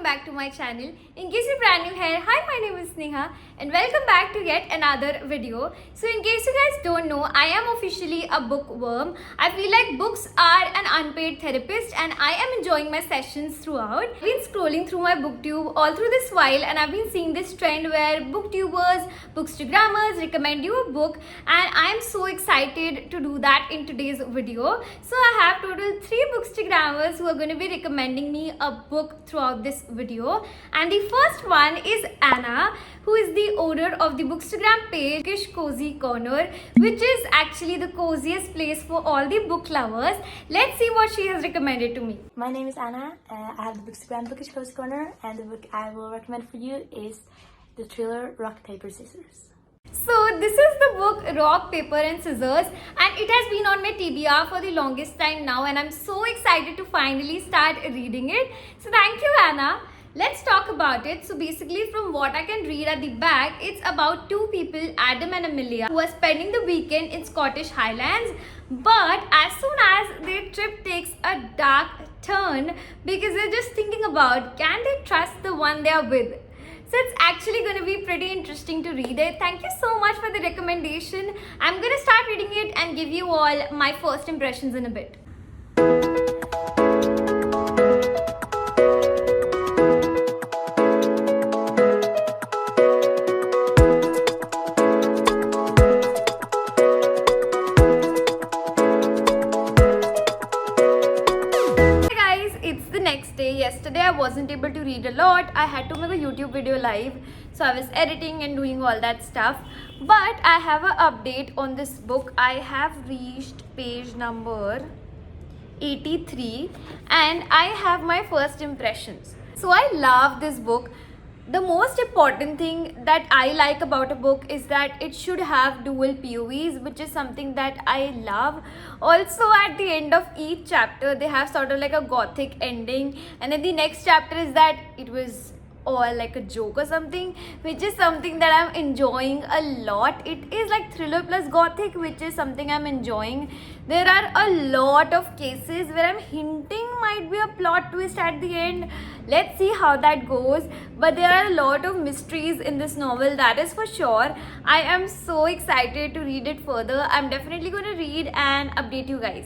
back to my channel. In case you're brand new here, hi, my name is Sneha and welcome back to yet another video. So in case you guys don't know, I am officially a bookworm. I feel like books are an unpaid therapist and I am enjoying my sessions throughout. I've been scrolling through my booktube all through this while and I've been seeing this trend where booktubers, bookstagrammers recommend you a book, and I am so excited to do that in today's video. So I have total 3 bookstagrammers who are going to be recommending me a book throughout this video, and the first one is Anna, who is the owner of the bookstagram page Bookish Cozy Corner, which is actually the coziest place for all the book lovers. Let's see what she has recommended to me. My name is Anna. I have the bookstagram Bookish Cozy Corner, and the book I will recommend for you is the thriller Rock, Paper, Scissors. So this is the book Rock, Paper and Scissors, and it has been on my TBR for the longest time now, and I'm so excited to finally start reading it. So thank you, Anna. Let's talk about it. So basically, from what I can read at the back, it's about 2 people, Adam and Amelia, who are spending the weekend in Scottish Highlands. But as soon as their trip takes a dark turn, because they're just thinking about, can they trust the one they are with? So it's actually going to be pretty interesting to read it. Thank you so much for the recommendation. I'm going to start reading it and give you all my first impressions in a bit. Yesterday I wasn't able to read a lot. I had to make a YouTube video live, so I was editing and doing all that stuff. But I have an update on this book. I have reached page number 83 and I have my first impressions. So I love this book. The most important thing that I like about a book is that it should have dual POVs, which is something that I love. Also, at the end of each chapter, they have sort of like a gothic ending, and then the next chapter is that it was all like a joke or something, which is something that I'm enjoying a lot. It is like thriller plus gothic, which is something I'm enjoying. There are a lot of cases where I'm hinting might be a plot twist at the end. Let's see how that goes. But there are a lot of mysteries in this novel, that is for sure. I am so excited to read it further. I'm definitely going to read and update you guys.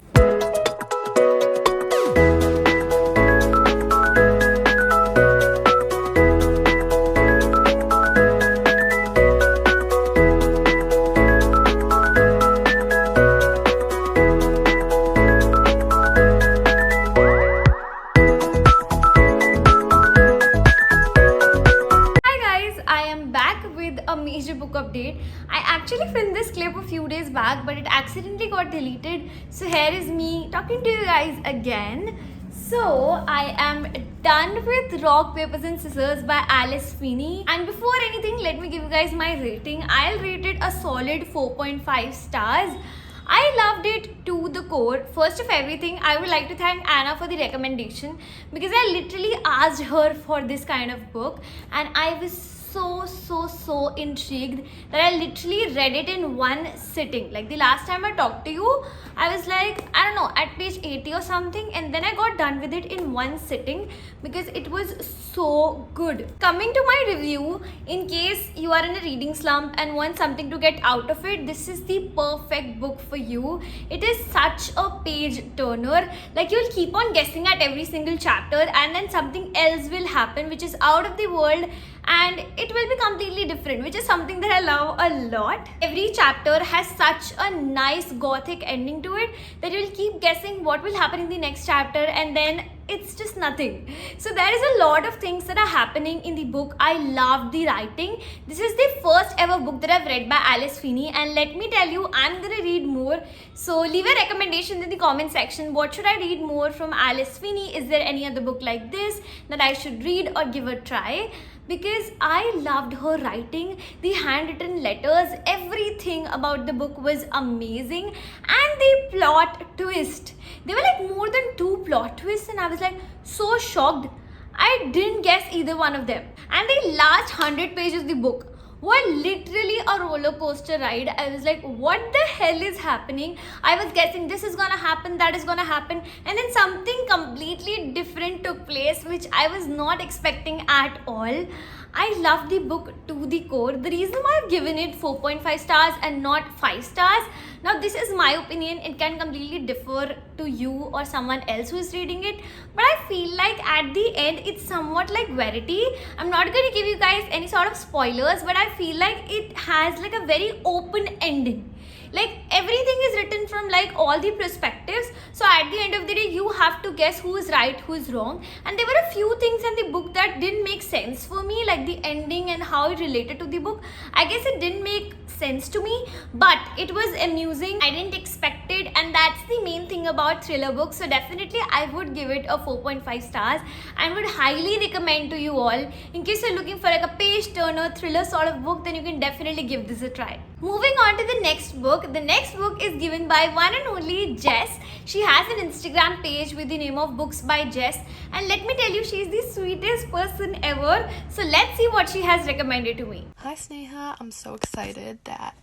A major book update. I actually filmed this clip a few days back, but it accidentally got deleted. So here is me talking to you guys again. So I am done with Rock, Papers and Scissors by Alice Feeney. And before anything, let me give you guys my rating. I'll rate it a solid 4.5 stars. I loved it to the core. First of everything, I would like to thank Anna for the recommendation, because I literally asked her for this kind of book and I was so intrigued that I literally read it in one sitting. Like the last time I talked to you, I was like, I don't know, at page 80 or something, and then I got done with it in one sitting because it was so good. Coming to my review, in case you are in a reading slump and want something to get out of it, this is the perfect book for you. It is such a page turner. Like, you'll keep on guessing at every single chapter and then something else will happen which is out of the world, and it will be completely different, which is something that I love a lot. Every chapter has such a nice gothic ending to it that you'll keep guessing what will happen in the next chapter, and then it's just nothing. So there is a lot of things that are happening in the book. I love the writing. This is the first ever book that I've read by Alice Feeney, and let me tell you, I'm gonna read more. So leave a recommendation in the comment section. What should I read more from Alice Feeney? Is there any other book like this that I should read or give a try? Because I loved her writing, the handwritten letters, everything about the book was amazing. And the plot twist, there were like more than 2 plot twists and I was like so shocked. I didn't guess either one of them. And the last 100 pages of the book were literally a roller coaster ride. I was like, what the hell is happening? I was guessing this is gonna happen, that is gonna happen, and then something completely different took place, which I was not expecting at all. I love the book to the core. The reason why I've given it 4.5 stars and not 5 stars, now this is my opinion, it can completely differ to you or someone else who is reading it, but I feel like at the end it's somewhat like Verity. I'm not going to give you guys any sort of spoilers, but I feel like it has like a very open ending. Like everything is written from like all the perspectives, so at the end of the day you have to guess who is right, who is wrong. And there were a few things in the book that didn't make sense for me, like the ending and how it related to the book. I guess it didn't make sense to me, but it was amusing. I didn't expect it, and that's the main thing about thriller books. So definitely I would give it a 4.5 stars and would highly recommend to you all. In case you're looking for like a page turner thriller sort of book, then you can definitely give this a try. Moving on to the next book. The next book is given by one and only Jess. She has an Instagram page with the name of Books by Jess, and let me tell you, she's the sweetest person ever. So let's see what she has recommended to me. Hi Sneha, I'm so excited that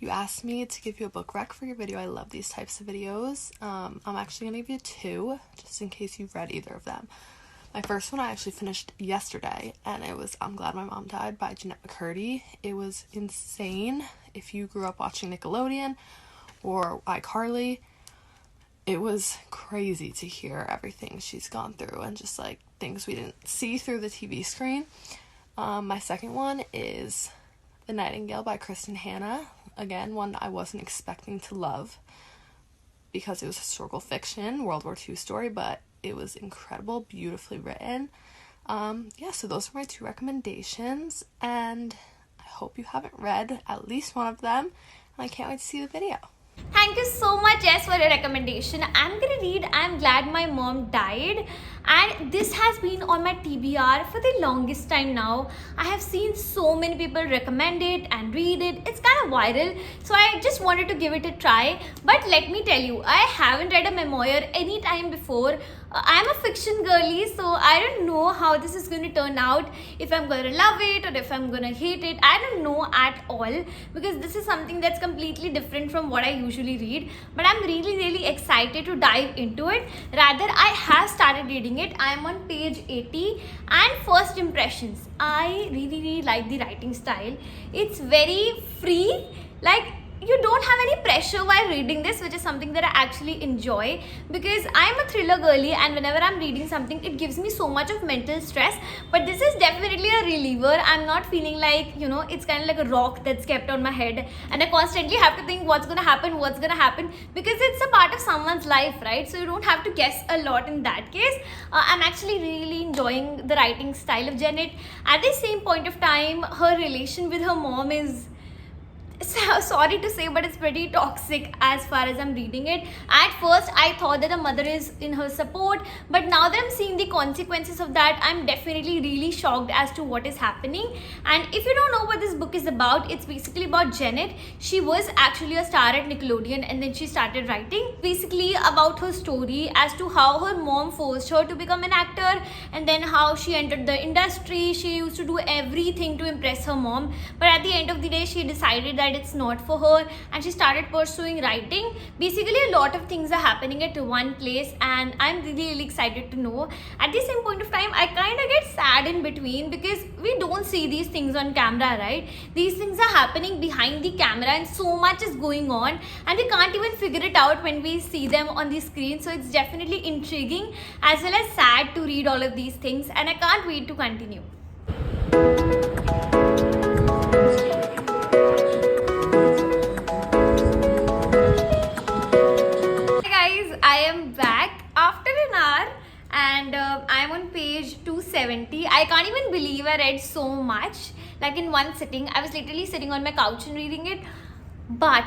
you asked me to give you a book rec for your video. I love these types of videos. I'm actually going to give you 2, just in case you've read either of them. My first one I actually finished yesterday, and it was I'm Glad My Mom Died by Jeanette McCurdy. It was insane. If you grew up watching Nickelodeon or iCarly, it was crazy to hear everything she's gone through and just like things we didn't see through the TV screen. My second one is The Nightingale by Kristen Hanna. Again, one I wasn't expecting to love because it was historical fiction, World War II story, but it was incredible, beautifully written. So those are my 2 recommendations, and I hope you haven't read at least one of them, and I can't wait to see the video. Thank you so much, Jess, for your recommendation. I'm gonna read I'm Glad My Mom Died, and this has been on my TBR for the longest time now. I have seen so many people recommend it and read it. It's kind of viral, so I just wanted to give it a try. But let me tell you, I haven't read a memoir any time before. I'm a fiction girly, so I don't know how this is going to turn out, if I'm going to love it or if I'm going to hate it. I don't know at all, because this is something that's completely different from what I usually read. But I'm really excited to dive into it. Rather, I have started reading it. I'm on page 80, and first impressions, I really like the writing style. It's very free, like you don't have any pressure while reading this, which is something that I actually enjoy, because I'm a thriller girly, and whenever I'm reading something, it gives me so much of mental stress. But this is definitely a reliever. I'm not feeling like, it's kind of like a rock that's kept on my head, and I constantly have to think what's gonna happen, because it's a part of someone's life, right? So you don't have to guess a lot in that case. I'm actually really enjoying the writing style of Janet. At the same point of time, her relation with her mom is, sorry to say, but it's pretty toxic as far as I'm reading it. At first I thought that the mother is in her support, but now that I'm seeing the consequences of that, I'm definitely really shocked as to what is happening. And if you don't know what this book is about, it's basically about Janet. She was actually a star at Nickelodeon, and then she started writing, basically about her story as to how her mom forced her to become an actor, and then how she entered the industry. She used to do everything to impress her mom, but at the end of the day she decided that it's not for her, and she started pursuing writing. Basically a lot of things are happening at one place, and I'm really excited to know. At the same point of time, I kind of get sad in between, because we don't see these things on camera, right? These things are happening behind the camera, and so much is going on, and we can't even figure it out when we see them on the screen. So it's definitely intriguing as well as sad to read all of these things, and I can't wait to continue. I am back after an hour, and I'm on page 270. I can't even believe I read so much, like in one sitting. I was literally sitting on my couch and reading it, but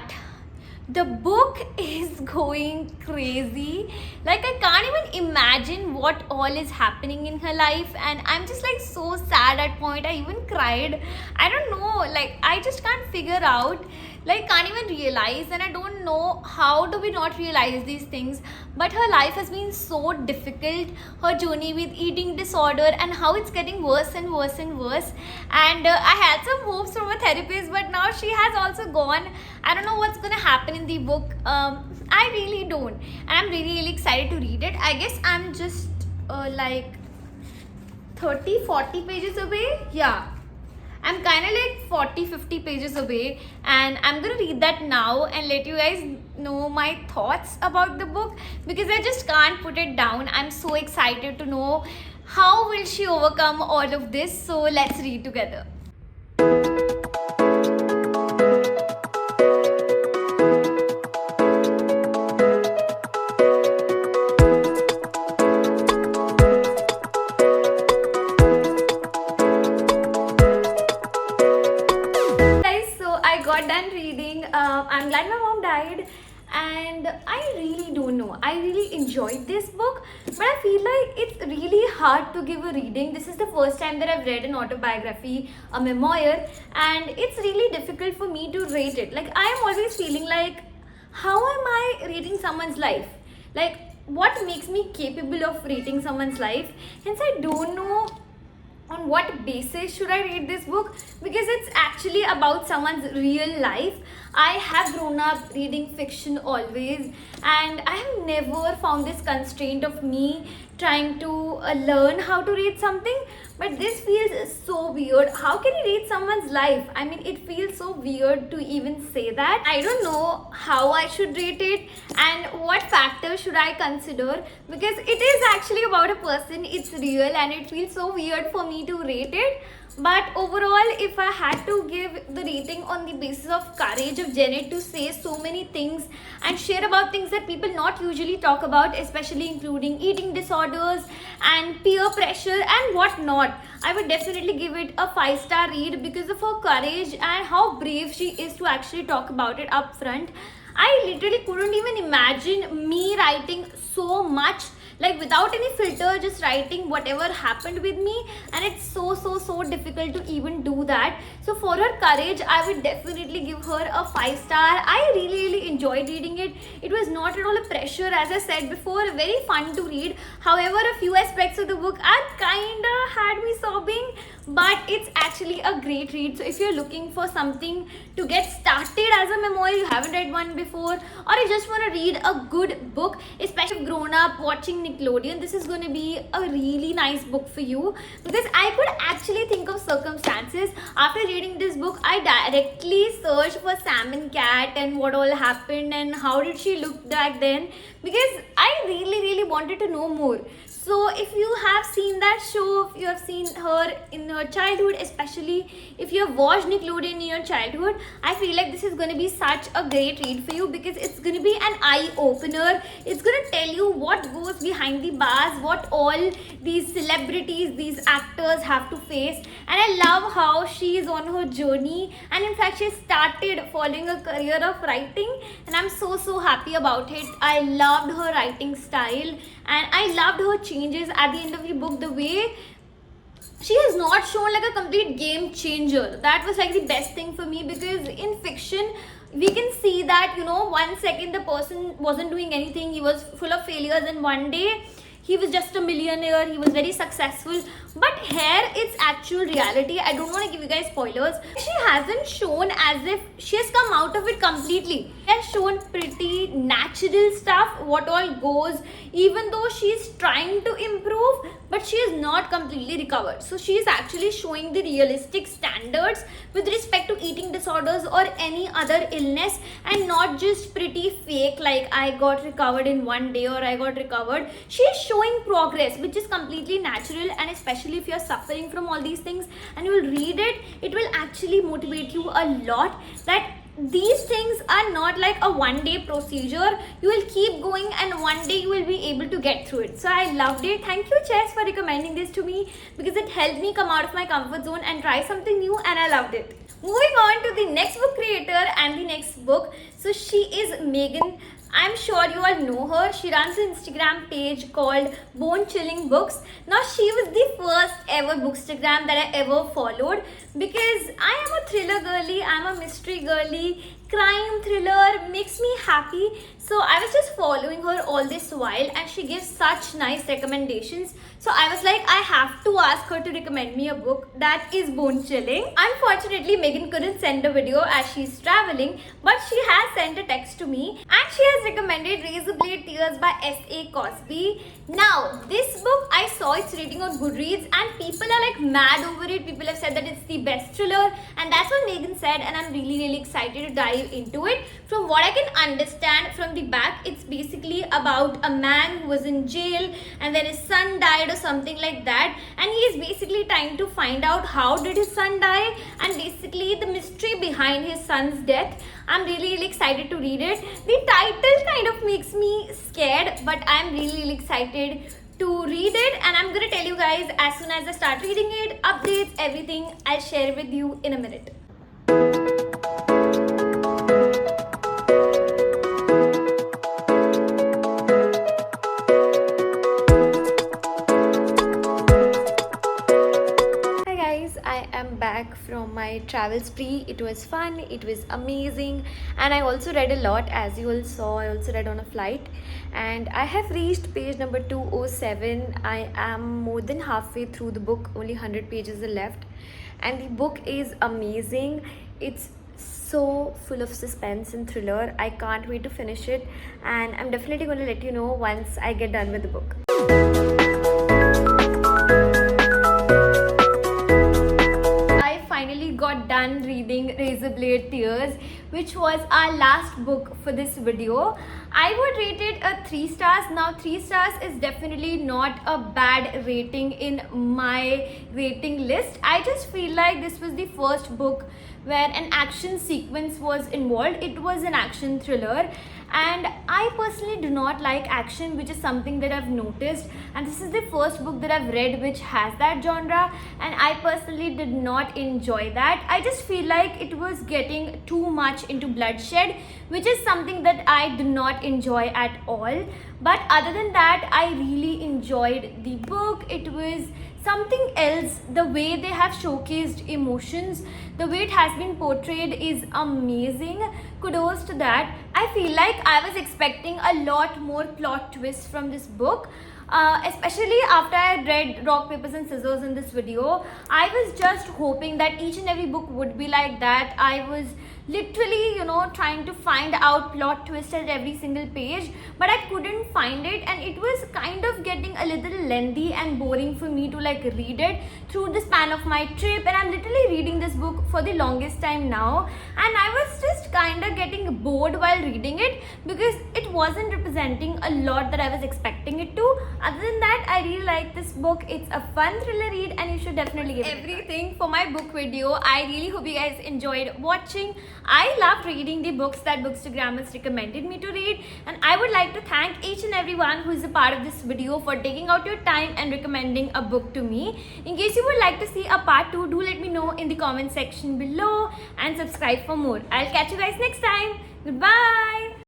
the book is going crazy. Like I can't even imagine what all is happening in her life, and I'm just like so sad at point. I even cried. I don't know, like I just can't figure out like can't even realize, and I don't know how do we not realize these things, but her life has been so difficult, her journey with eating disorder, and how it's getting worse and worse and worse. And I had some hopes from a therapist, but now she has also gone. I don't know what's gonna happen in the book. I really don't, and I'm really really excited to read it. I guess I'm just like 30-40 pages away. Yeah, I'm kind of like 40-50 pages away, and I'm gonna read that now and let you guys know my thoughts about the book, because I just can't put it down. I'm so excited to know how will she overcome all of this. So let's read together. Got done reading. I'm glad my mom died, and I really don't know. I really enjoyed this book, but I feel like it's really hard to give a reading. This is the first time that I've read an autobiography, a memoir, and it's really difficult for me to rate it. Like, I am always feeling like, how am I rating someone's life? Like, what makes me capable of rating someone's life? Hence, I don't know on what basis should I read this book, because it's actually about someone's real life. I have grown up reading fiction always, and I have never found this constraint of me trying to learn how to read something. But this feels so weird. How can you read someone's life? I mean, it feels so weird to even say that. I don't know how I should rate it and what factors should I consider, because it is actually about a person. It's real, and it feels so weird for me to rate it. But overall, if I had to give the rating on the basis of courage of Janet to say so many things and share about things that people not usually talk about, especially including eating disorders and peer pressure and whatnot, I would definitely give it a 5-star read because of her courage and how brave she is to actually talk about it up front. I literally couldn't even imagine me writing so much, like without any filter, just writing whatever happened with me, and it's so difficult to even do that. So for her courage, I would definitely give her a 5-star. I really enjoyed reading it. It was not at all a pressure, as I said before, very fun to read. However, a few aspects of the book are kinda had me sobbing, but it's actually a great read. So if you're looking for something to get started as a memoir, you haven't read one before, or you just want to read a good book, especially if you've grown up watching Nickelodeon, this is going to be a really nice book for you. Because I could actually think of circumstances after reading this book. I directly searched for Sam and Cat and what all happened and how did she look back then, because I really wanted to know more. So if you have seen that show, if you have seen her in her childhood, especially if you have watched Nickelodeon in your childhood, I feel like this is going to be such a great read for you, because it's going to be an eye-opener. It's going to tell you what goes behind the bars, what all these celebrities, these actors have to face. And I love how she is on her journey, and in fact she started following a career of writing, and I'm so happy about it. I loved her writing style, and I loved her changes at the end of the book. The way she has not shown like a complete game changer, that was like the best thing for me, because in fiction we can see that, you know, 1 second the person wasn't doing anything, he was full of failures, and one day he was just a millionaire, he was very successful. But here it's actual reality. I don't want to give you guys spoilers. She hasn't shown as if she has come out of it completely. She has shown pretty natural stuff, what all goes, even though she's trying to improve, but she is not completely recovered. So she is actually showing the realistic standards with respect to eating disorders or any other illness, and not just pretty fake like I got recovered in one day or I got recovered. She is showing progress, which is completely natural, and especially if you're suffering from all these things and you will read it, it will actually motivate you a lot that these things are not like a one-day procedure. You will keep going, and one day you will be able to get through it. So I loved it. Thank you, Chess, for recommending this to me, because it helped me come out of my comfort zone and try something new, and I loved it. Moving on to the next book creator and the next book. So she is Megan. I'm sure you all know her. She runs an Instagram page called Bone Chilling Books. Now, she was the first ever bookstagram that I ever followed, because I am a thriller girly, I'm a mystery girly, crime thriller, makes me happy. So I was just following her all this while and she gives such nice recommendations. So I was like, I have to ask her to recommend me a book that is bone chilling. Unfortunately, Megan couldn't send a video as she's traveling, but she has sent a text to me and she has recommended Razorblade Tears by S.A. Cosby. Now, this book, I saw its rating on Goodreads and people are like mad over it. People have said that it's the best thriller and that's what Megan said, and I'm really excited to dive into it. From what I can understand from the back, it's basically about a man who was in jail and then his son died or something like that, and he is basically trying to find out how did his son die and basically the mystery behind his son's death. I'm really excited to read it. The title kind of makes me scared, but I'm really excited to read it, and I'm gonna tell you guys as soon as I start reading it, updates, everything. I'll share with you in a minute. I am back from my travel spree. It was fun, it was amazing, and I also read a lot. As you all saw, I also read on a flight, and I have reached page number 207. I am more than halfway through the book, only 100 pages are left, and the book is amazing. It's so full of suspense and thriller. I can't wait to finish it, and I'm definitely going to let you know once I get done with the book. Got done reading Razorblade Tears, which was our last book for this video. I would rate it a 3 stars. Now 3 stars is definitely not a bad rating in my rating list. I just feel like this was the first book where an action sequence was involved. It was an action thriller, and I personally do not like action, which is something that I've noticed, and this is the first book that I've read which has that genre, and I personally did not enjoy that. I just feel like it was getting too much into bloodshed, which is something that I do not enjoy at all. But other than that, I really enjoyed the book. It was something else. The way they have showcased emotions, the way it has been portrayed is amazing. Kudos to that. I feel like I was expecting a lot more plot twists from this book. Especially after I read Rock, Papers and Scissors in this video, I was just hoping that each and every book would be like that. I was literally, trying to find out plot twist at every single page, but I couldn't find it, and it was kind of getting a little lengthy and boring for me to read it through the span of my trip. And I'm literally reading this book for the longest time now, and I was just kind of getting bored while reading it because it wasn't representing a lot that I was expecting it to. Other than that, I really like this book. It's a fun thriller read and you should definitely give it everything for my book video. I really hope you guys enjoyed watching. I loved reading the books that Bookstagrammers recommended me to read, and I would like to thank each and everyone who is a part of this video for taking out your time and recommending a book to me. In case you would like to see a part 2, do let me know in the comment section below and subscribe for more. I'll catch you guys next time. Goodbye.